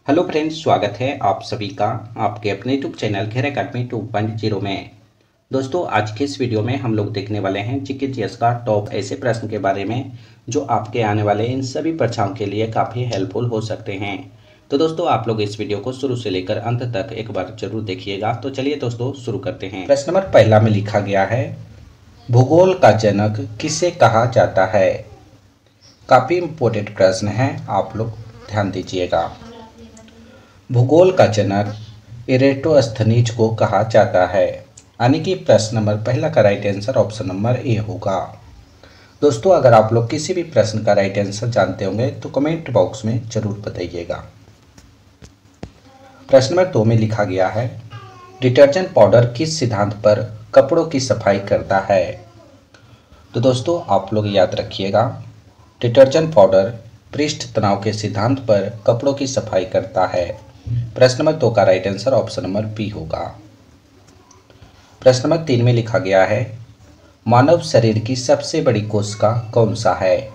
Hello friends, स्वागत है आप सभी का आपके अपने यूट्यूब चैनल घेर अकेडमी 2.0 में। दोस्तों, आज के इस वीडियो में हम लोग देखने वाले हैं जीके का टॉप ऐसे प्रश्न के बारे में जो आपके आने वाले इन सभी परीक्षाओं के लिए काफ़ी हेल्पफुल हो सकते हैं। तो दोस्तों, आप लोग इस वीडियो को शुरू से लेकर अंत तक एक बार जरूर देखिएगा। तो चलिए दोस्तों शुरू करते हैं। प्रश्न नंबर पहला में लिखा गया है, भूगोल का जनक किसे कहा जाता है। काफ़ी इंपॉर्टेंट प्रश्न है, आप लोग ध्यान दीजिएगा। भूगोल का जनक इरेटोस्थनीज को कहा जाता है, यानी कि प्रश्न नंबर पहला का right answer option number A होगा। दोस्तों, अगर आप लोग किसी भी प्रश्न का राइट आंसर जानते होंगे तो कमेंट बॉक्स में जरूर बताइएगा। प्रश्न नंबर 2 में लिखा गया है, डिटर्जेंट पाउडर किस सिद्धांत पर कपड़ों की सफाई करता है। तो दोस्तों, आप लोग याद रखिएगा, डिटर्जेंट पाउडर पृष्ठ तनाव के सिद्धांत पर कपड़ों की सफाई करता है। प्रश्न नंबर 2 का right answer option number B होगा। प्रश्न नंबर 3 में लिखा गया है, मानव शरीर की सबसे बड़ी कोशिका कौन सा है।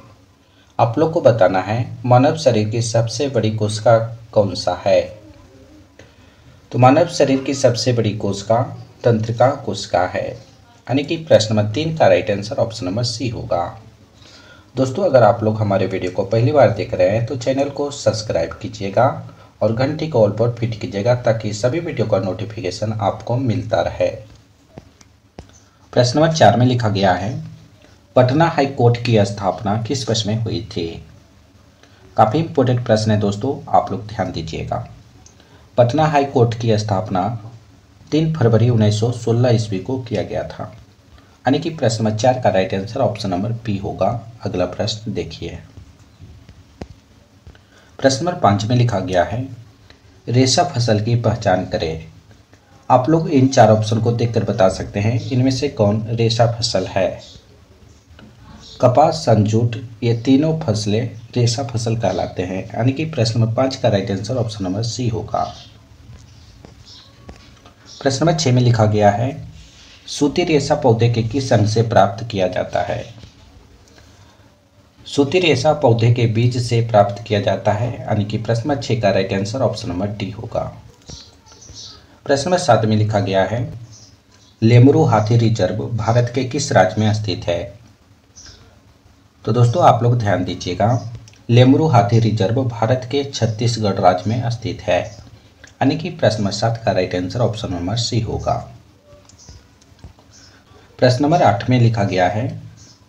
आप लोग को बताना है मानव शरीर की सबसे बड़ी कोशिका कौन सा है। तो मानव शरीर की सबसे बड़ी कोशिका तंत्रिका कोशिका है, यानी कि प्रश्न नंबर 3 का right answer option number C होगा। दोस्तों, अगर आप लोग हमारे वीडियो को पहली बार देख रहे हैं तो चैनल को सब्सक्राइब कीजिएगा और घंटी को ऑल पर फिट कीजिएगा ताकि सभी वीडियो का नोटिफिकेशन आपको मिलता रहे। प्रश्न नंबर 4 में लिखा गया है, पटना हाई कोर्ट की स्थापना किस वर्ष में हुई थी। काफ़ी इंपॉर्टेंट प्रश्न है दोस्तों, आप लोग ध्यान दीजिएगा। पटना हाई कोर्ट की स्थापना 3 फरवरी 1916 ईस्वी को किया गया था, यानी कि प्रश्न नंबर 4 का right answer option number B होगा। अगला प्रश्न देखिए। प्रश्न नंबर 5 में लिखा गया है, रेशा फसल की पहचान करें। आप लोग इन 4 ऑप्शन को देखकर बता सकते हैं इनमें से कौन रेशा फसल है। कपास, सन, जूट, ये तीनों फसलें रेशा फसल कहलाते हैं, यानी कि प्रश्न नंबर 5 का right answer option number C होगा। प्रश्न नंबर 6 में लिखा गया है, सूती रेशा पौधे के किस अंग से प्राप्त किया जाता है। सूती रेशा पौधे के बीज से प्राप्त किया जाता है, यानी कि प्रश्न नंबर 6 का right answer option number D होगा। प्रश्न नंबर 7 में लिखा गया है, लेमुरु हाथी रिजर्व भारत के किस राज्य में स्थित है। तो दोस्तों, आप लोग ध्यान दीजिएगा, लेमुरु हाथी रिजर्व भारत के छत्तीसगढ़ राज्य में स्थित है, यानी कि प्रश्न नंबर 7 का right answer option number C होगा। प्रश्न नंबर 8 में लिखा गया है,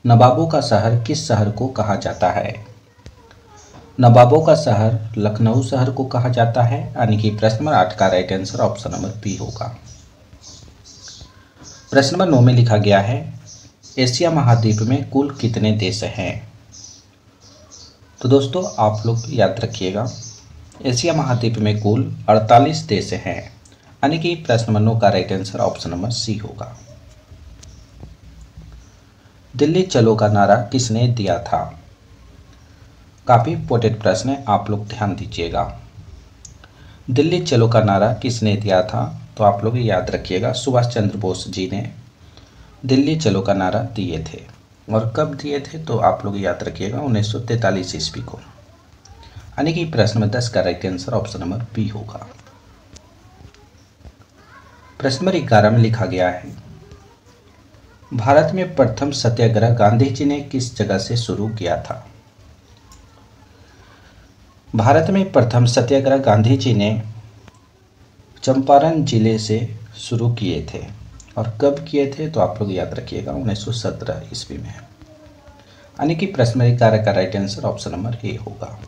नवाबों का शहर किस शहर को कहा जाता है। नवाबों का शहर लखनऊ शहर को कहा जाता है, यानी कि प्रश्न नंबर 8 का right answer option number B होगा। प्रश्न नंबर 9 में लिखा गया है, एशिया महाद्वीप में कुल कितने देश हैं। तो दोस्तों, आप लोग याद रखिएगा, एशिया महाद्वीप में कुल 48 देश हैं, यानी कि प्रश्न नंबर 9 का right answer option number C होगा। दिल्ली चलो का नारा किसने दिया था। काफ़ी इंपॉर्टेंट प्रश्न है, आप लोग ध्यान दीजिएगा। दिल्ली चलो का नारा किसने दिया था, तो आप लोग याद रखिएगा, सुभाष चंद्र बोस जी ने दिल्ली चलो का नारा दिए थे। और कब दिए थे तो आप लोग याद रखिएगा, 1943 ईस्वी को, यानी कि प्रश्न नंबर 10 का right answer option number B होगा। प्रश्न नंबर 11 में लिखा गया है, भारत में प्रथम सत्याग्रह गांधी जी ने किस जगह से शुरू किया था। भारत में प्रथम सत्याग्रह गांधी जी ने चंपारण जिले से शुरू किए थे, और कब किए थे तो आप लोग याद रखिएगा, 1917 ईस्वी में, यानी कि प्रश्न नंबर 11 का right answer option number A होगा।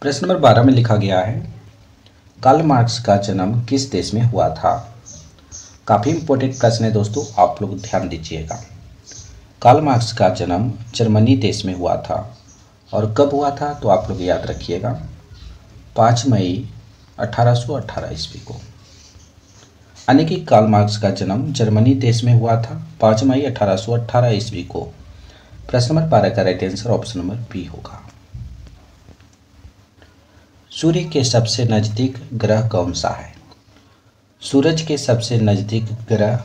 प्रश्न नंबर 12 में लिखा गया है, कार्ल मार्क्स का जन्म किस देश में हुआ था। काफ़ी इंपॉर्टेंट प्रश्न है दोस्तों, आप लोग ध्यान दीजिएगा। कार्ल मार्क्स का जन्म जर्मनी देश में हुआ था, और कब हुआ था तो आप लोग याद रखिएगा, 5 मई 1818 ईस्वी को, यानी कि कार्ल मार्क्स का जन्म जर्मनी देश में हुआ था 5 मई 1818 ईस्वी को। प्रश्न नंबर 12 का right answer option number B होगा। सूर्य के सबसे नज़दीक ग्रह कौन सा है। सूरज के सबसे नज़दीक ग्रह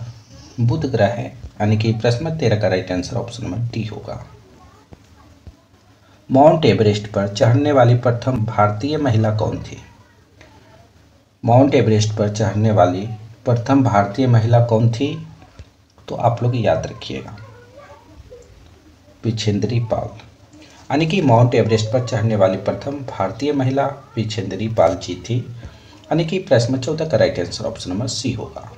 बुध ग्रह है, यानी कि प्रश्न नंबर 13 का right answer option number D होगा। माउंट एवरेस्ट पर चढ़ने वाली प्रथम भारतीय महिला कौन थी? माउंट एवरेस्ट पर चढ़ने वाली प्रथम भारतीय महिला कौन थी? तो आप लोग याद रखिएगा, विछेंद्री पाल। यानी कि माउंट एवरेस्ट पर चढ़ने वाली प्रथम भारतीय महिला विछेंद्री पाल जी थी। यानी कि प्रश्न नंबर 14 का right answer option number C होगा।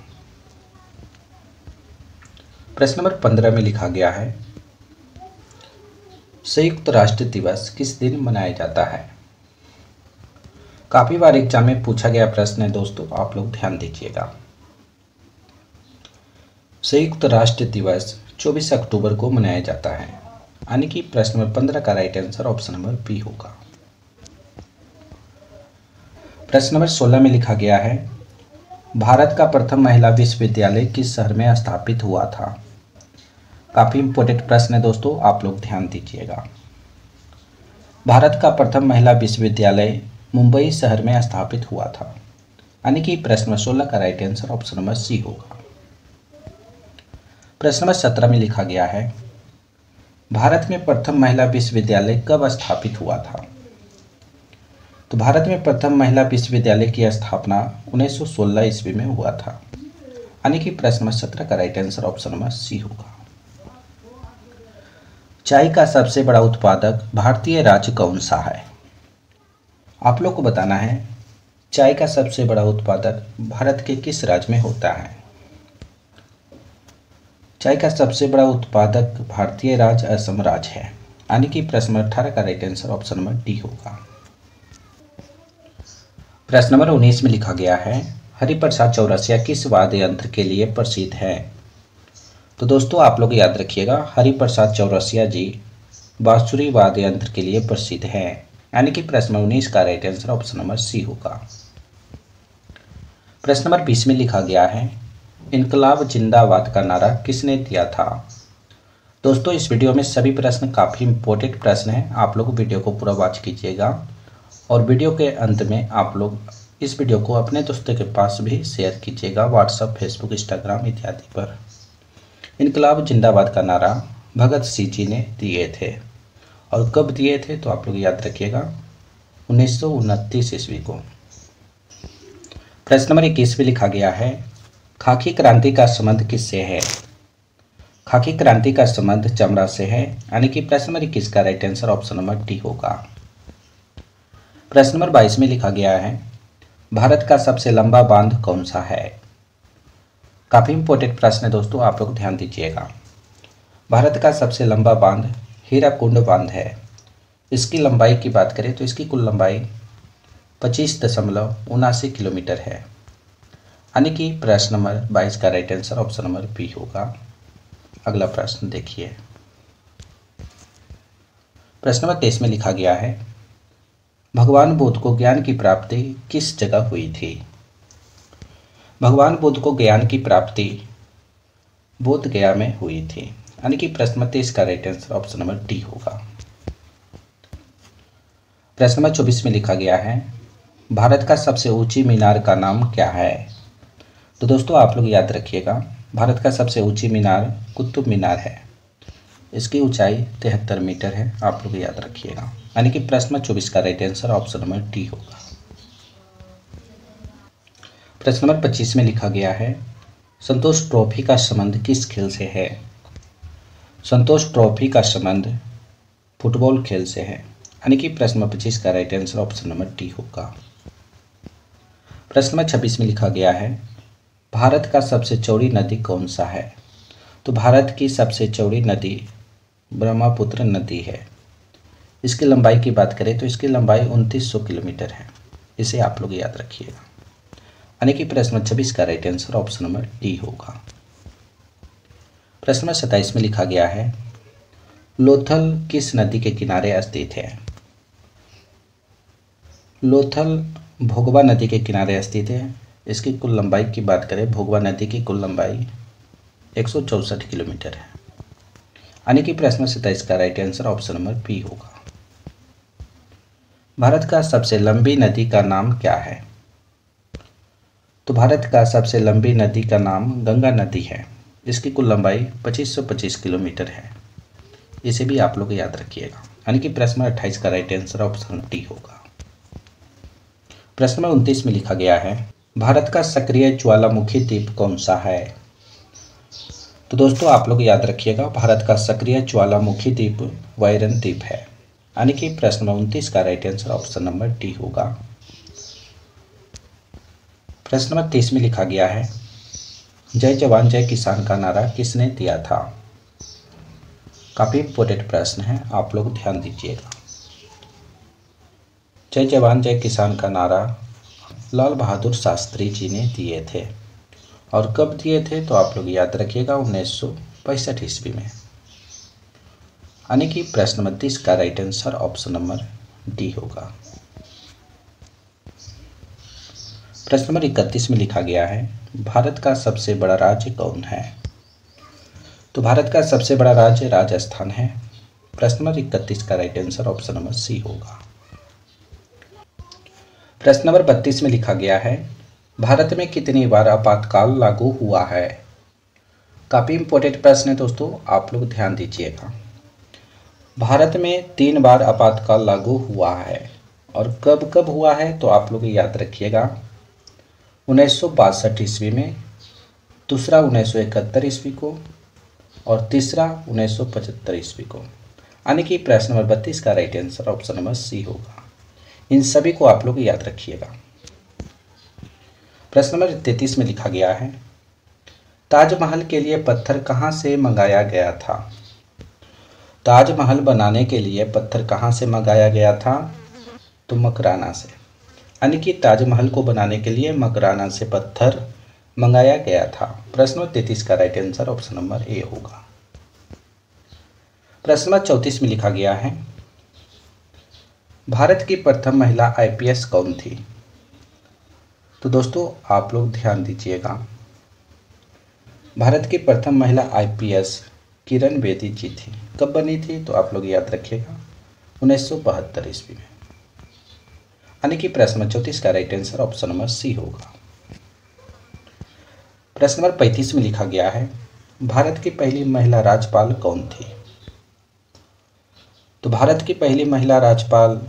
प्रश्न नंबर 15 में लिखा गया है, संयुक्त राष्ट्र दिवस किस दिन मनाया जाता है? काफी बार एग्जाम में पूछा गया प्रश्न है दोस्तों, आप लोग ध्यान दीजिएगा। संयुक्त राष्ट्र दिवस 24 अक्टूबर को मनाया जाता है। यानी कि प्रश्न नंबर 15 का right answer option number B होगा। प्रश्न नंबर 16 में लिखा गया है, भारत का प्रथम महिला विश्वविद्यालय किस शहर में स्थापित हुआ था? काफी इंपॉर्टेंट प्रश्न है दोस्तों, आप लोग ध्यान दीजिएगा। भारत का प्रथम महिला विश्वविद्यालय मुंबई शहर में स्थापित हुआ था। यानी कि प्रश्न नंबर 16 का right answer option number C होगा। प्रश्न नंबर 17 में लिखा गया है, भारत में प्रथम महिला विश्वविद्यालय कब स्थापित हुआ था? तो भारत में प्रथम महिला विश्वविद्यालय की स्थापना 1916 ईस्वी में हुआ था। यानी कि प्रश्न नंबर 17 का right answer option number C होगा। चाय का सबसे बड़ा उत्पादक भारतीय राज्य कौन सा है? आप लोग को बताना है, चाय का सबसे बड़ा उत्पादक भारत के किस राज्य में होता है? चाय का सबसे बड़ा उत्पादक भारतीय राज्य असम राज्य है। यानी कि प्रश्न नंबर 18 का right answer option number D होगा। प्रश्न नंबर 19 में लिखा गया है, हरिप्रसाद चौरसिया किस वाद्य यंत्र के लिए प्रसिद्ध है? तो दोस्तों आप लोग याद रखिएगा, हरिप्रसाद चौरसिया जी बांसुरी वाद्य यंत्र के लिए प्रसिद्ध है। यानी कि प्रश्न नंबर 19 का right answer option number C होगा। प्रश्न नंबर 20 में लिखा गया है, इनकलाब जिंदाबाद का नारा किसने दिया था? दोस्तों इस वीडियो में सभी प्रश्न काफ़ी इंपॉर्टेंट प्रश्न हैं, आप लोग वीडियो को पूरा वॉच कीजिएगा और वीडियो के अंत में आप लोग इस वीडियो को अपने दोस्तों के पास भी शेयर कीजिएगा, व्हाट्सएप, फेसबुक, इंस्टाग्राम इत्यादि पर। इनकलाब जिंदाबाद का नारा भगत सिंह जी ने दिए थे और कब दिए थे? तो आप लोग याद रखिएगा, 1929 ईस्वी को। प्रश्न नंबर 21 में लिखा गया है, खाकी क्रांति का संबंध किससे है? खाकी क्रांति का संबंध चमड़ा से है। यानी कि प्रश्न नंबर 21 का right answer option number D होगा। प्रश्न नंबर 22 में लिखा गया है, भारत का सबसे लंबा बांध कौन सा है? काफी इंपॉर्टेंट प्रश्न है दोस्तों, आप लोग ध्यान दीजिएगा। भारत का सबसे लंबा बांध हीराकुंड बांध है। इसकी लंबाई की बात करें तो इसकी कुल लंबाई 25.79 किलोमीटर है। यानी कि प्रश्न नंबर 22 का right answer option number B होगा। अगला प्रश्न देखिए, प्रश्न नंबर 23 में लिखा गया है, भगवान बुद्ध को ज्ञान की प्राप्ति किस जगह हुई थी? भगवान बुद्ध को ज्ञान की प्राप्ति बोध गया में हुई थी। यानी कि प्रश्न नंबर 23 का right answer option number D होगा। प्रश्न नंबर 24 में लिखा गया है, भारत का सबसे ऊंची मीनार का नाम क्या है? तो दोस्तों आप लोग याद रखिएगा, भारत का सबसे ऊंची मीनार कुतुब मीनार है। इसकी ऊंचाई 73 मीटर है, आप लोग याद रखिएगा। यानी कि प्रश्न नंबर 24 का right answer option number D होगा। प्रश्न नंबर 25 में लिखा गया है, संतोष ट्रॉफी का संबंध किस खेल से है? संतोष ट्रॉफी का संबंध फुटबॉल खेल से है। यानी कि प्रश्न नंबर 25 का right answer option number D होगा। प्रश्न नंबर 26 में लिखा गया है, भारत का सबसे चौड़ी नदी कौन सा है? तो भारत की सबसे चौड़ी नदी ब्रह्मपुत्र नदी है। इसकी लंबाई की बात करें तो इसकी लंबाई 2900 किलोमीटर है। इसे आप लोग याद रखिएगा। यानी कि प्रश्न नंबर 26 का right answer option number D होगा। प्रश्न नंबर 27 में लिखा गया है, लोथल किस नदी के किनारे स्थित है? लोथल भोगवा नदी के किनारे स्थित है। इसकी कुल लंबाई की बात करें, भोगवा नदी की कुल लंबाई 164 किलोमीटर है। यानी कि प्रश्न 27 का right answer option number B होगा। भारत का सबसे लंबी नदी का नाम क्या है? तो भारत का सबसे लंबी नदी का नाम गंगा नदी है। इसकी कुल लंबाई 2525 किलोमीटर है। इसे भी आप लोग याद रखिएगा। यानी कि प्रश्न नंबर 28 का राइट आंसर ऑप्शन डी होगा। प्रश्न नंबर 29 में लिखा गया है, भारत का सक्रिय ज्वालामुखी द्वीप कौन सा है? तो दोस्तों आप लोग याद रखिएगा, भारत का सक्रिय ज्वालामुखी द्वीप वायरन द्वीप है। यानी कि प्रश्न नंबर 29 का right answer option number D होगा। प्रश्न नंबर 30 में लिखा गया है, जय जवान जय किसान का नारा किसने दिया था? काफी इंपॉर्टेंट प्रश्न है, आप लोग ध्यान दीजिएगा। जय जवान जय किसान का नारा लाल बहादुर शास्त्री जी ने दिए थे। और कब दिए थे? तो आप लोग याद रखिएगा 1965 ईस्वी में। यानी कि प्रश्न नंबर 30 का right answer option number D होगा। प्रश्न नंबर 31 में लिखा गया है, भारत का सबसे बड़ा राज्य कौन है? तो भारत का सबसे बड़ा राज्य राजस्थान है। प्रश्न नंबर 31 का right answer option number C होगा। प्रश्न नंबर 32 में लिखा गया है, भारत में कितनी बार आपातकाल लागू हुआ है? काफी इंपॉर्टेंट प्रश्न है दोस्तों, आप लोग ध्यान दीजिएगा। भारत में 3 बार आपातकाल लागू हुआ है। और कब कब हुआ है? तो आप लोग याद रखिएगा, 1962 ईस्वी में, दूसरा 1971 ईस्वी को, और तीसरा 1975 ईस्वी को। यानी कि प्रश्न नंबर 32 का right answer option number C होगा। इन सभी को आप लोग याद रखिएगा। प्रश्न नंबर 33 में लिखा गया है, ताजमहल के लिए पत्थर कहाँ से मंगाया गया था? ताजमहल बनाने के लिए पत्थर कहाँ से मंगाया गया था? तो मकराना से। यानी कि ताजमहल को बनाने के लिए मकराना से पत्थर मंगाया गया था। प्रश्न नंबर 33 का right answer option number A होगा। प्रश्न नंबर 34 में लिखा गया है, भारत की प्रथम महिला आईपीएस कौन थी? तो दोस्तों आप लोग ध्यान दीजिएगा, भारत की प्रथम महिला आईपीएस किरण बेदी जी थी। कब बनी थी? तो आप लोग याद रखिएगा 1972 ईस्वी में। यानी कि प्रश्न नंबर 34 का right answer option number C होगा। प्रश्न नंबर 35 में लिखा गया है, भारत की पहली महिला राज्यपाल कौन थी? तो भारत की पहली महिला राज्यपाल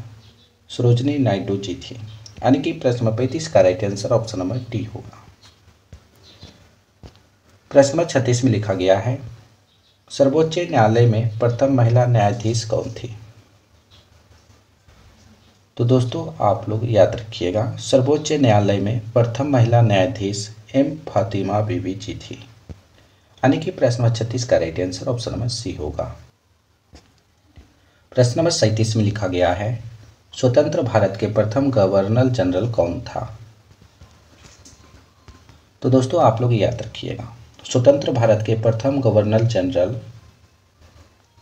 सरोजिनी नायडू जी थी। यानी कि प्रश्न नंबर 35 का right answer option number D होगा। प्रश्न नंबर 36 में लिखा गया है, सर्वोच्च न्यायालय में प्रथम महिला न्यायाधीश कौन थी? तो दोस्तों आप लोग याद रखिएगा, सर्वोच्च न्यायालय में प्रथम महिला न्यायाधीश एम फातिमा बीबी जी थी। यानी कि प्रश्न नंबर 36 का right answer option number C होगा। प्रश्न नंबर 37 में लिखा गया है, स्वतंत्र भारत के प्रथम गवर्नर जनरल कौन था? तो दोस्तों आप लोग याद रखिएगा, स्वतंत्र भारत के प्रथम गवर्नर जनरल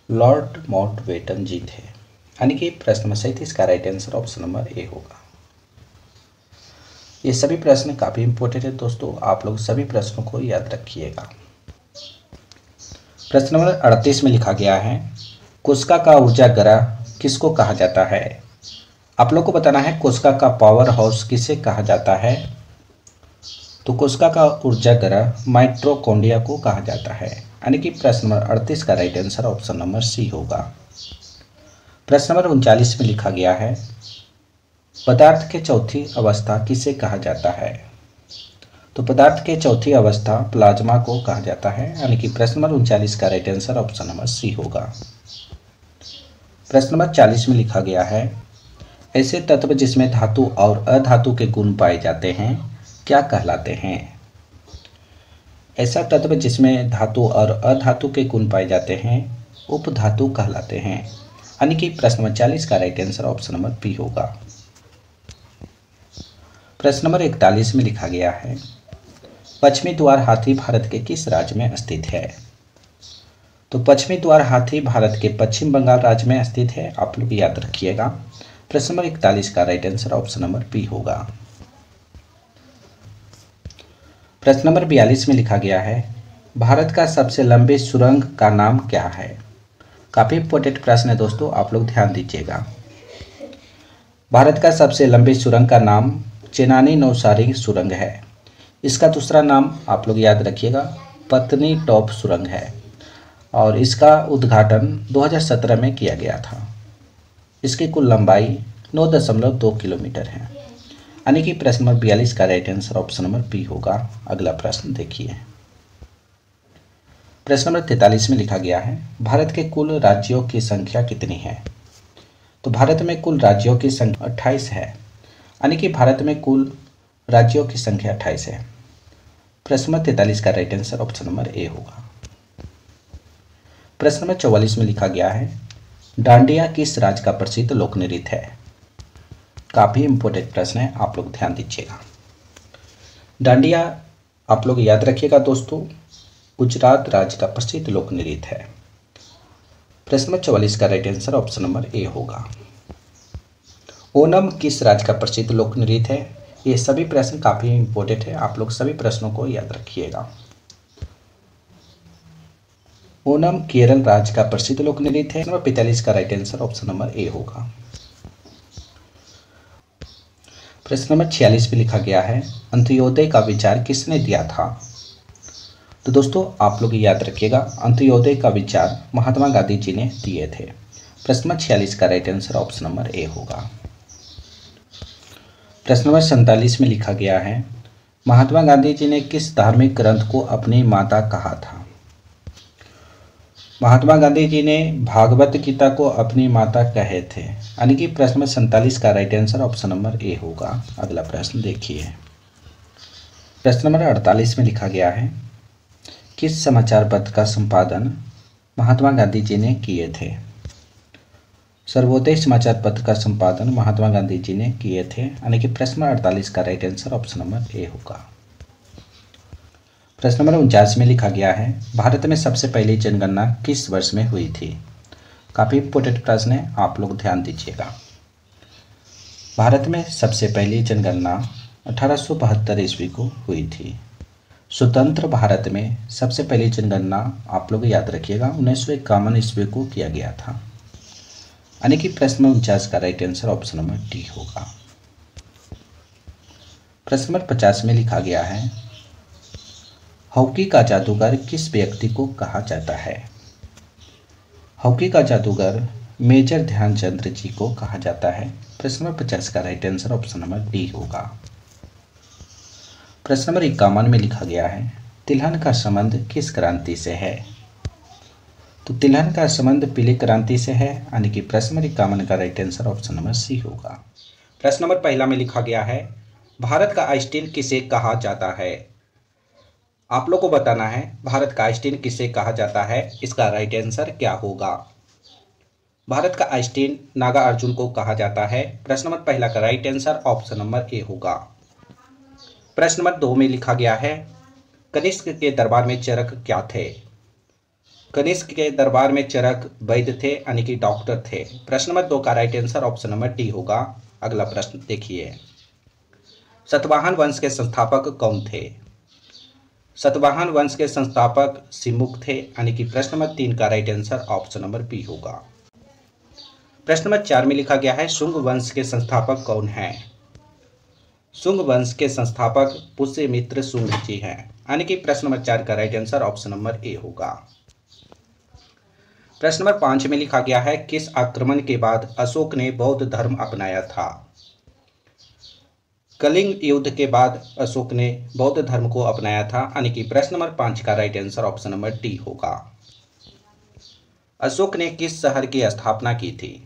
लॉर्ड माउंटबेटन जी थे। यानी कि प्रश्न नंबर 37 का right answer option number A होगा। ये सभी प्रश्न काफी इंपॉर्टेंट है दोस्तों, आप लोग सभी प्रश्नों को याद रखिएगा। प्रश्न नंबर 38 में लिखा गया है, कोशिका का ऊर्जा ग्रह किसको कहा जाता है? आप लोग को बताना है कोशिका का पावर हाउस किसे कहा जाता है? तो कोशिका का ऊर्जा ग्रह माइटोकॉन्ड्रिया को कहा जाता है। यानी कि प्रश्न नंबर 38 का right answer option number C होगा। प्रश्न नंबर 39 में लिखा गया है, पदार्थ के चौथी अवस्था किसे कहा जाता है? तो पदार्थ के चौथी अवस्था प्लाज्मा को कहा जाता है। यानी कि प्रश्न नंबर 39 का right answer option number C होगा। प्रश्न नंबर 40 में लिखा गया है, ऐसे तत्व जिसमें धातु और अधातु के गुण पाए जाते हैं क्या कहलाते हैं? ऐसा तत्व जिसमें धातु और अधातु के गुण पाए जाते हैं उपधातु कहलाते हैं। यानी कि प्रश्न नंबर 40 का right answer option number B होगा। प्रश्न नंबर 41 में लिखा गया है, पश्चिमी द्वार हाथी भारत के किस राज्य में स्थित है? तो पश्चिमी द्वार हाथी भारत के पश्चिम बंगाल राज्य में स्थित है। आप लोग याद रखिएगा, प्रश्न नंबर 41 का right answer option number B होगा। प्रश्न नंबर 42 में लिखा गया है, भारत का सबसे लंबे सुरंग का नाम क्या है? काफी इंपॉर्टेंट प्रश्न है दोस्तों, आप लोग ध्यान दीजिएगा। भारत का सबसे लंबे सुरंग का नाम चेनानी नौसारी सुरंग है। इसका दूसरा नाम आप लोग याद रखिएगा पत्नी टॉप सुरंग है। और इसका उद्घाटन 2017 में किया गया था। इसकी कुल लंबाई 9.2 किलोमीटर है। यानी कि प्रश्न नंबर 42 का right answer option number B होगा। अगला प्रश्न देखिए, प्रश्न नंबर 43 में लिखा गया है, भारत के कुल राज्यों की संख्या कितनी है? तो भारत में कुल राज्यों की संख्या 28 है। यानी कि भारत में कुल राज्यों की संख्या 28 है। प्रश्न नंबर 43 का right answer option number A होगा। प्रश्न नंबर 44 में लिखा गया है, डांडिया किस राज्य का प्रसिद्ध लोक नृत्य है? काफी इंपॉर्टेंट प्रश्न है, आप लोग ध्यान दीजिएगा। डांडिया आप लोग याद रखिएगा दोस्तों, गुजरात राज्य का प्रसिद्ध लोक नृत्य है। प्रश्न नंबर 44 का right answer option number A होगा। ओणम किस राज्य का प्रसिद्ध लोक नृत्य है? ये सभी प्रश्न काफी इंपॉर्टेंट है, आप लोग सभी प्रश्नों को याद रखिएगा। ओणम केरल राज्य का प्रसिद्ध लोक नृत्य है। नंबर 45 का right answer option number A होगा। प्रश्न नंबर 46 में लिखा गया है, अंत्योदय का विचार किसने दिया था? तो दोस्तों आप लोग याद रखिएगा, अंत्योदय का विचार महात्मा गांधी जी ने दिए थे। प्रश्न नंबर 46 का right answer option number A होगा। प्रश्न नंबर 47 में लिखा गया है, महात्मा गांधी जी ने किस धार्मिक ग्रंथ को अपनी माता कहा था? महात्मा गांधी जी ने भागवत गीता को अपनी माता कहे थे। यानी कि प्रश्न नंबर 47 का right answer option number A होगा। अगला प्रश्न देखिए, प्रश्न नंबर 48 में लिखा गया है, किस समाचार पत्र का संपादन महात्मा गांधी जी ने किए थे? सर्वोदय समाचार पत्र का संपादन महात्मा गांधी जी ने किए थे। यानी कि प्रश्न नंबर 48 का right answer option number A होगा। प्रश्न नंबर 49 में लिखा गया है, भारत में सबसे पहली जनगणना किस वर्ष में हुई थी? काफी इंपोर्टेंट प्रश्न है, आप लोग ध्यान दीजिएगा। भारत में सबसे पहली जनगणना 1872 ईस्वी को हुई थी। स्वतंत्र भारत में सबसे पहली जनगणना आप लोग याद रखिएगा 1951 ईस्वी को किया गया था। यानी कि प्रश्न नंबर 49 का right answer option number D होगा। प्रश्न नंबर 50 में लिखा गया है, हॉकी का जादूगर किस व्यक्ति को कहा जाता है? हॉकी का जादूगर मेजर ध्यानचंद जी को कहा जाता है। प्रश्न नंबर 50 का right answer option number D होगा। प्रश्न नंबर 51 में लिखा गया है, तिलहन का संबंध किस क्रांति से है? तो तिलहन का संबंध पीली क्रांति से है। यानी कि प्रश्न नंबर 51 का right answer option number C होगा। प्रश्न नंबर पहला में लिखा गया है, भारत का आइंस्टीन किसे कहा जाता है? आप लोग को बताना है भारत का आइंस्टीन किसे कहा जाता है, इसका राइट आंसर क्या होगा। भारत का आइंस्टीन नागार्जुन को कहा जाता है। प्रश्न नंबर पहला का right answer option number A होगा। प्रश्न नंबर 2 में लिखा गया है, कनिष्क के दरबार में चरक क्या थे? कनिष्क के दरबार में चरक वैद्य थे, यानी कि डॉक्टर थे। प्रश्न नंबर 2 का right answer option number D होगा। अगला प्रश्न देखिए, सतवाहन वंश के संस्थापक कौन थे? सतवाहन वंश के संस्थापक सिमुक थे। यानी कि प्रश्न नंबर 3 का right answer option number B होगा। प्रश्न नंबर 4 में लिखा गया है, शुंग वंश के संस्थापक कौन हैं? शुंग वंश के संस्थापक पुष्यमित्र शुंग जी हैं। यानी कि प्रश्न नंबर 4 का right answer option number A होगा। प्रश्न नंबर 5 में लिखा गया है, किस आक्रमण के बाद अशोक ने बौद्ध धर्म अपनाया था? कलिंग युद्ध के बाद अशोक ने बौद्ध धर्म को अपनाया था। यानी कि प्रश्न नंबर 5 का right answer option number D होगा। अशोक ने किस शहर की स्थापना की थी?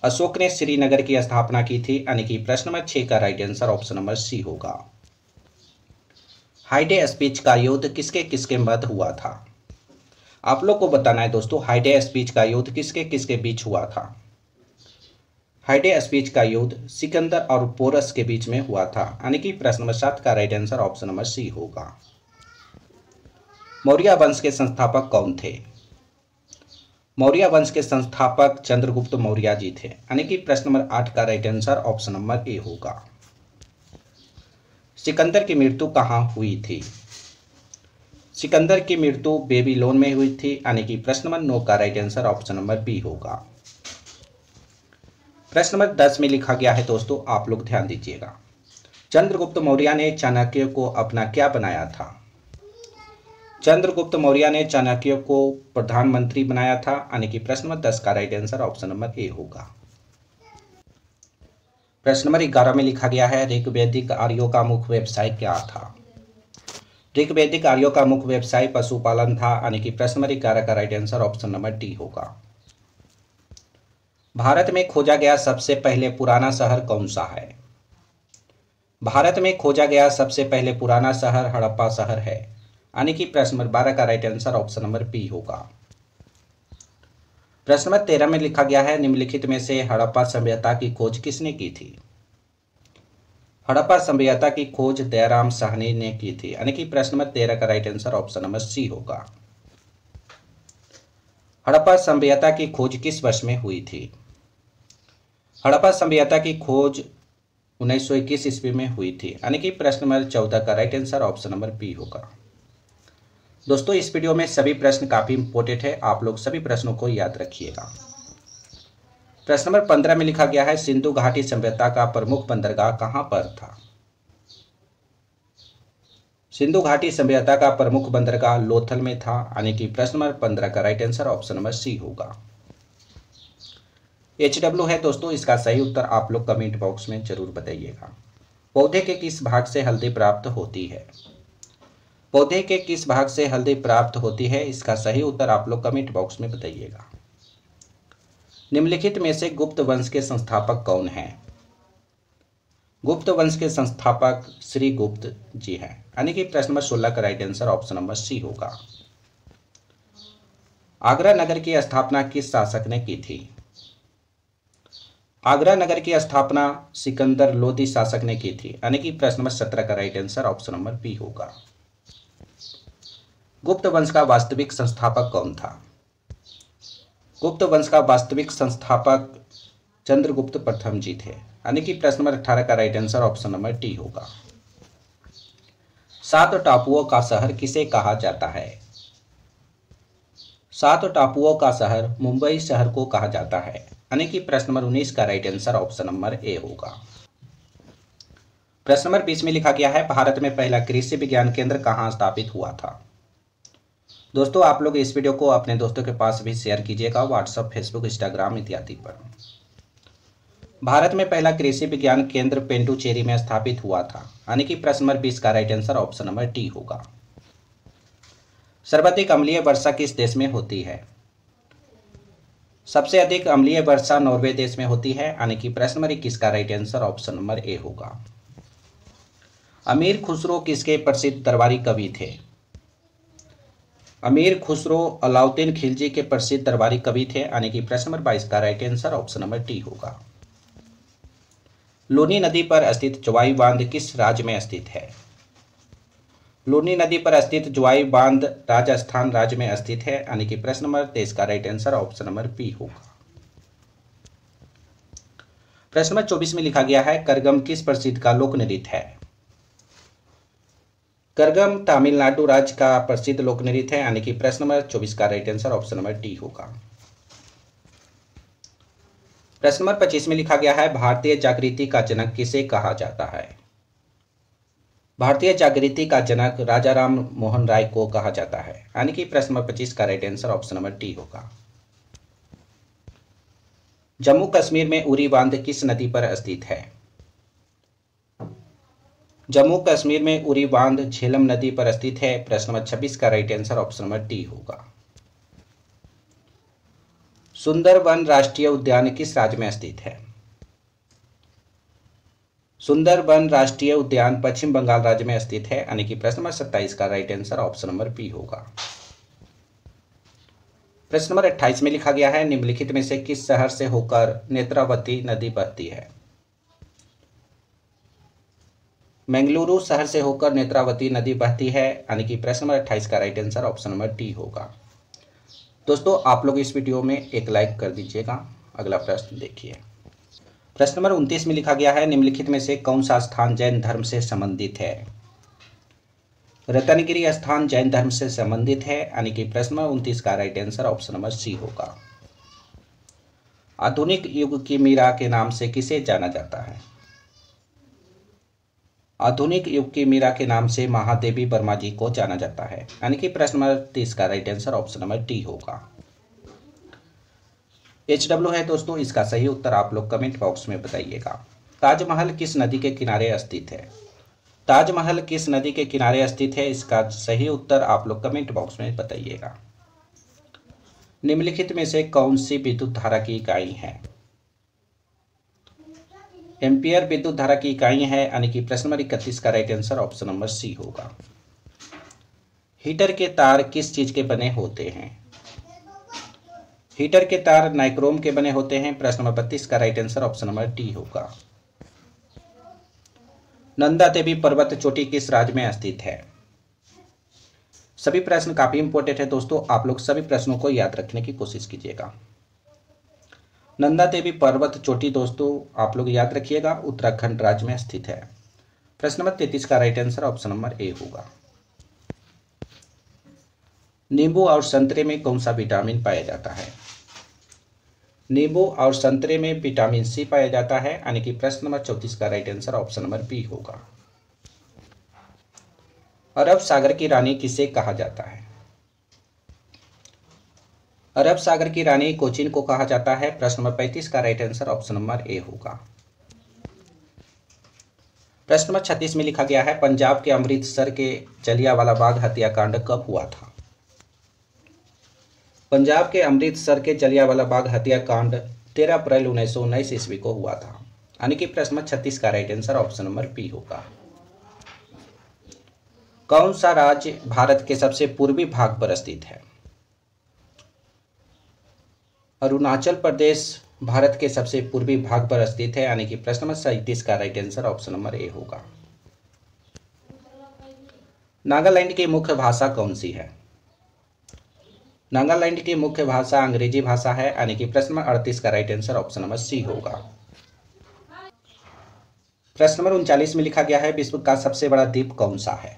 अशोक ने श्रीनगर की स्थापना की थी। यानी कि प्रश्न नंबर 6 का right answer option number C होगा। हाइडे स्पीच का युद्ध किसके किसके मध्य हुआ था? आप लोग को बताना है दोस्तों, हाइडे स्पीच का युद्ध किसके किसके बीच हुआ था? हाइडे स्पीच का युद्ध सिकंदर और पोरस के बीच में हुआ था। यानी कि प्रश्न नंबर 7 का right answer option number C होगा। मौर्य वंश के संस्थापक कौन थे? मौर्य वंश के संस्थापक चंद्रगुप्त मौर्य जी थे। यानी कि प्रश्न नंबर 8 का right answer option number A होगा। सिकंदर की मृत्यु कहाँ हुई थी? सिकंदर की मृत्यु बेबीलोन में हुई थी। यानी कि प्रश्न नंबर 9 का right answer option number B होगा। प्रश्न नंबर 10 में लिखा गया है दोस्तों, आप लोग ध्यान दीजिएगा, चंद्रगुप्त मौर्य ने चाणक्य को अपना क्या बनाया था? चंद्रगुप्त मौर्य ने चाणक्य को प्रधानमंत्री बनाया था, यानी कि प्रश्न नंबर 10 का right answer option number A होगा। प्रश्न नंबर 11 में लिखा गया है ऋग्वैदिक आर्यों का मुख्य व्यवसाय क्या था। ऋग्वैदिक आर्यों का मुख्य व्यवसाय पशुपालन था, यानी कि प्रश्न नंबर 11 का right answer option number D होगा। भारत में खोजा गया सबसे पहले पुराना शहर कौन सा है। भारत में खोजा गया सबसे पहले पुराना शहर हड़प्पा शहर है, यानी कि प्रश्न नंबर 12 का right answer option number B होगा। प्रश्न नंबर 13 में लिखा गया है निम्नलिखित में से हड़प्पा सभ्यता की खोज किसने की थी। हड़प्पा सभ्यता की खोज दयाराम साहनी ने की थी, यानी कि प्रश्न नंबर 13 का right answer option number C होगा। हड़प्पा सभ्यता की खोज किस वर्ष में हुई थी। हड़प्पा सभ्यता की खोज 1921 ईस्वी में हुई थी, यानी कि प्रश्न नंबर 14 का right answer option number B होगा। दोस्तों इस वीडियो में सभी प्रश्न काफी इंपॉर्टेंट है, आप लोग सभी प्रश्नों को याद रखिएगा। प्रश्न नंबर 15 में लिखा गया है सिंधु घाटी सभ्यता का प्रमुख बंदरगाह कहां पर था। सिंधु घाटी सभ्यता का प्रमुख बंदरगाह लोथल में था, यानी कि प्रश्न नंबर 15 का right answer option number C होगा। HW है दोस्तों, इसका सही उत्तर आप लोग कमेंट बॉक्स में जरूर बताइएगा। पौधे के किस भाग से हल्दी प्राप्त होती है। पौधे के किस भाग से हल्दी प्राप्त होती है, इसका सही उत्तर आप लोग कमेंट बॉक्स में बताइएगा। निम्नलिखित में से गुप्त वंश के संस्थापक कौन हैं। गुप्त वंश के संस्थापक श्री गुप्त जी हैं, यानी कि प्रश्न नंबर 16 का right answer option number C होगा। आगरा नगर की स्थापना किस शासक ने की थी। आगरा नगर की स्थापना सिकंदर लोदी शासक ने की थी, यानी कि प्रश्न नंबर 17 का right answer option number B होगा। गुप्त वंश का वास्तविक संस्थापक कौन था। गुप्त वंश का वास्तविक संस्थापक चंद्रगुप्त प्रथम जी थे, यानी कि प्रश्न नंबर 18 का right answer option number D होगा। 7 टापुओं का शहर किसे कहा जाता है। 7 टापुओं का शहर मुंबई शहर को कहा जाता है, यानी कि प्रश्न नंबर 19 का right answer option number A होगा। प्रश्न नंबर 20 में लिखा गया है भारत में पहला कृषि विज्ञान केंद्र कहां स्थापित हुआ था। दोस्तों आप लोग इस वीडियो को अपने दोस्तों के पास भी शेयर कीजिएगा, व्हाट्सएप फेसबुक इंस्टाग्राम इत्यादि पर। भारत में पहला कृषि विज्ञान केंद्र पेंडुचेरी में स्थापित हुआ था, यानी कि प्रश्न नंबर 20 का right answer option number D होगा। सर्वाधिक अम्लीय वर्षा किस देश में होती है। सबसे अधिक अम्लीय वर्षा नॉर्वे देश में होती है, यानी कि प्रश्न नंबर 21 का right answer option number A होगा। अमीर खुसरो किसके प्रसिद्ध दरबारी कवि थे। अमीर खुसरो अलाउद्दीन खिलजी के प्रसिद्ध दरबारी कवि थे, यानी कि प्रश्न नंबर 22 का right answer option number D होगा। लूनी नदी पर स्थित जोवाई बांध किस राज्य में स्थित है। लूनी नदी पर स्थित जोवाई बांध राजस्थान राज्य में स्थित है, यानी कि प्रश्न नंबर 23 का right answer option number B होगा। प्रश्न नंबर 24 में लिखा गया है करगम किस प्रसिद्ध का लोक नृत्य है। करगम तमिलनाडु राज्य का प्रसिद्ध लोक नृत्य है, यानी कि प्रश्न नंबर 24 का right answer option number D होगा। प्रश्न नंबर 25 में लिखा गया है भारतीय जागृति का जनक किसे कहा जाता है। भारतीय जागृति का जनक राजा राम मोहन राय को कहा जाता है, यानी कि प्रश्न नंबर 25 का right answer option number D होगा। जम्मू कश्मीर में उरी बांध किस नदी पर स्थित है। जम्मू कश्मीर में उरी बांध झेलम नदी पर स्थित है, प्रश्न नंबर 26 का right answer option number D होगा। सुंदरबन राष्ट्रीय उद्यान किस राज्य में स्थित है। सुंदरबन राष्ट्रीय उद्यान पश्चिम बंगाल राज्य में स्थित है, यानी कि प्रश्न नंबर 27 का right answer option number B होगा। प्रश्न नंबर 28 में लिखा गया है निम्नलिखित में से किस शहर से होकर नेत्रावती नदी बहती है। बेंगलुरु शहर से होकर नेत्रावती नदी बहती है, यानी कि प्रश्न नंबर 28 का right answer option number D होगा। दोस्तों आप लोग इस वीडियो में एक लाइक कर दीजिएगा। अगला प्रश्न देखिए। प्रश्न नंबर 29 में लिखा गया है निम्नलिखित में से कौन सा स्थान जैन धर्म से संबंधित है। रतनगिरी स्थान जैन धर्म से संबंधित है, यानी कि प्रश्न नंबर 29 का right answer option number C होगा। आधुनिक युग की मीरा के नाम से किसे जाना जाता है। आधुनिक युग की मीरा के नाम से महादेवी वर्मा जी को जाना जाता है, यानी कि प्रश्न नंबर 30 का right answer option number D होगा। HW है दोस्तों, इसका सही उत्तर आप लोग कमेंट बॉक्स में बताइएगा। ताजमहल किस नदी के किनारे स्थित है? ताजमहल किस नदी के किनारे स्थित है, इसका सही उत्तर आप लोग कमेंट बॉक्स में बताइएगा। निम्नलिखित में से कौन सी विद्युत धारा की इकाई है? एम्पियर विद्युत धारा की इकाई है, यानी कि प्रश्न नंबर 31 का right answer option number C होगा। हीटर के तार किस चीज के बने होते हैं? हीटर के तार नाइक्रोम के बने होते हैं। प्रश्न नंबर 32 का right answer option number D होगा। नंदा देवी पर्वत चोटी किस राज्य में स्थित है? सभी प्रश्न काफी इंपॉर्टेंट है दोस्तों, आप लोग सभी प्रश्नों को याद रखने की कोशिश कीजिएगा। नंदा देवी पर्वत चोटी दोस्तों आप लोग याद रखिएगा, उत्तराखंड राज्य में स्थित है। प्रश्न नंबर 33 का right answer option number A होगा। नींबू और संतरे में कौन सा विटामिन पाया जाता है? नींबू और संतरे में विटामिन सी पाया जाता है, यानी कि प्रश्न नंबर 34 का right answer option number B होगा। अरब सागर की रानी किसे कहा जाता है? अरब सागर की रानी कोचीन को कहा जाता है। प्रश्न नंबर 35 का right answer option number A होगा। प्रश्न नंबर 36 में लिखा गया है, पंजाब के अमृतसर के जलियांवाला बाग हत्याकांड कब हुआ था? पंजाब के अमृतसर के जलियांवाला बाग हत्याकांड 13 अप्रैल 1919 ईस्वी को हुआ था, यानी कि प्रश्न नंबर 36 का right answer option number B होगा। कौन सा राज्य भारत के सबसे पूर्वी भाग पर स्थित है? अरुणाचल प्रदेश भारत के सबसे पूर्वी भाग पर स्थित है, यानी कि प्रश्न नंबर 37 का right answer option number A होगा। नागालैंड की मुख्य भाषा कौन सी है? नागालैंड की मुख्य भाषा अंग्रेजी भाषा है, यानी कि प्रश्न नंबर 38 का right answer option number C होगा। प्रश्न नंबर 39 में लिखा गया है, विश्व का सबसे बड़ा द्वीप कौन सा है?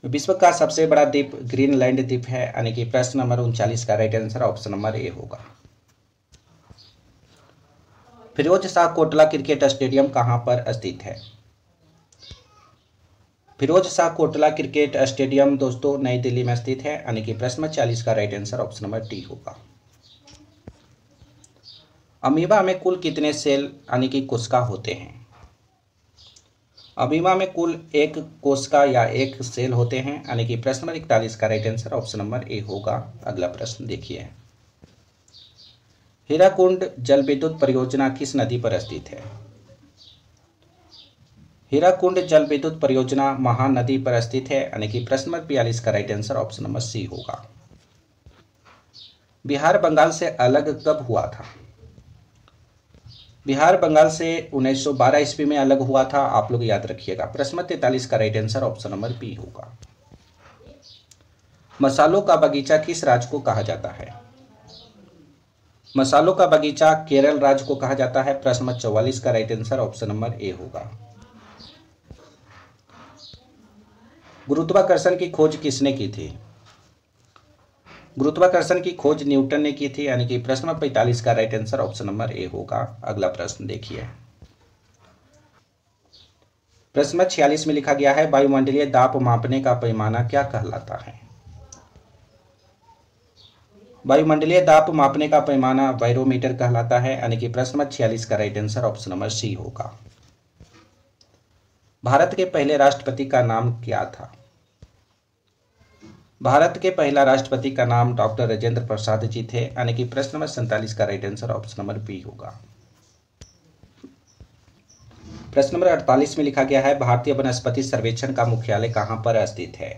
विश्व का सबसे बड़ा द्वीप ग्रीनलैंड द्वीप है, यानी कि प्रश्न नंबर 39 का right answer option number A होगा। फिरोज शाह कोटला क्रिकेट स्टेडियम कहां पर स्थित है? फिरोज शाह कोटला क्रिकेट स्टेडियम दोस्तों नई दिल्ली में स्थित है, यानी कि प्रश्न नंबर 40 का right answer option number D होगा। अमीबा में कुल कितने सेल यानी कि कोशिका होते हैं? अमीबा में कुल एक कोशिका या एक सेल होते हैं, यानी कि प्रश्न नंबर 41 का right answer option number A होगा। अगला प्रश्न देखिए, हीराकुंड जल विद्युत परियोजना किस नदी पर स्थित है? हीराकुंड जल विद्युत परियोजना महानदी पर स्थित है, यानी कि प्रश्न नंबर 42 का right answer option number C होगा। बिहार बंगाल से अलग कब हुआ था? बिहार बंगाल से 1912 ईस्वी में अलग हुआ था, आप लोग याद रखिएगा। प्रश्न नंबर 43 का right answer option number B होगा। मसालों का बगीचा किस राज्य को कहा जाता है? मसालों का बगीचा केरल राज्य को कहा जाता है। प्रश्न नंबर 44 का right answer option number A होगा। गुरुत्वाकर्षण की खोज किसने की थी? गुरुत्वाकर्षण की खोज न्यूटन ने की थी, यानी कि प्रश्न नंबर 45 का right answer option number A होगा। अगला प्रश्न देखिए, प्रश्न नंबर 46 में लिखा गया है, वायुमंडलीय दाब मापने का पैमाना क्या कहलाता है? वायुमंडलीय दाब मापने का पैमाना बैरोमीटर कहलाता है, यानी कि प्रश्न नंबर 46 का right answer option number C होगा। भारत के पहले राष्ट्रपति का नाम क्या था? भारत के पहला राष्ट्रपति का नाम डॉक्टर राजेंद्र प्रसाद जी थे, यानी कि प्रश्न नंबर 47 का right answer option number B होगा। प्रश्न नंबर 48 में लिखा गया है, भारतीय वनस्पति सर्वेक्षण का मुख्यालय कहां पर स्थित है?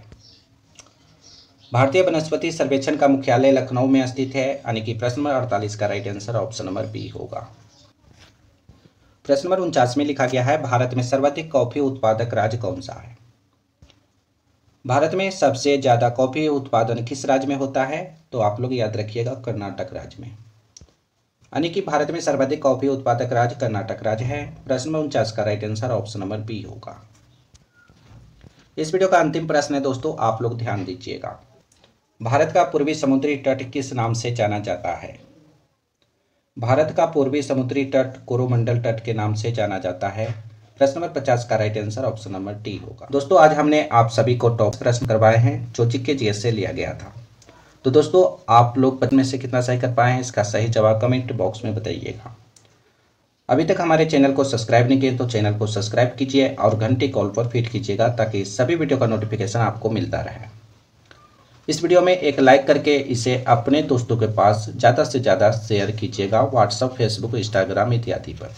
भारतीय वनस्पति सर्वेक्षण का मुख्यालय लखनऊ में स्थित है, यानी कि प्रश्न नंबर 48 का right answer option number B होगा। प्रश्न नंबर 49 में लिखा गया है, भारत में सर्वाधिक कॉफी उत्पादक राज्य कौन सा है? भारत में सबसे ज्यादा कॉफी उत्पादन किस राज्य में होता है? तो आप लोग याद रखिएगा, कर्नाटक राज्य में, यानी कि भारत में सर्वाधिक कॉफी उत्पादक राज्य कर्नाटक राज्य है। प्रश्न नंबर 49 का right answer option number B होगा। इस वीडियो का अंतिम प्रश्न है दोस्तों, आप लोग ध्यान दीजिएगा, भारत का पूर्वी समुद्री तट किस नाम से जाना जाता है? भारत का पूर्वी समुद्री तट कोरोमंडल तट के नाम से जाना जाता है। प्रश्न नंबर 50 का right answer option number D होगा। दोस्तों आज हमने आप सभी को टॉप प्रश्न करवाए हैं जो जीके जीएस से लिया गया था। तो दोस्तों आप लोग 50 में से कितना सही कर पाए हैं, इसका सही जवाब कमेंट बॉक्स में बताइएगा। अभी तक हमारे चैनल को सब्सक्राइब नहीं किए तो चैनल को सब्सक्राइब कीजिए और घंटी कॉल पर फिट कीजिएगा ताकि सभी वीडियो का नोटिफिकेशन आपको मिलता रहे। इस वीडियो में एक लाइक करके इसे अपने दोस्तों के पास ज़्यादा से ज़्यादा शेयर कीजिएगा व्हाट्सएप, फेसबुक, इंस्टाग्राम इत्यादि पर।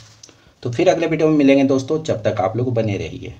तो फिर अगले वीडियो में मिलेंगे दोस्तों, जब तक आप लोग बने रहिए।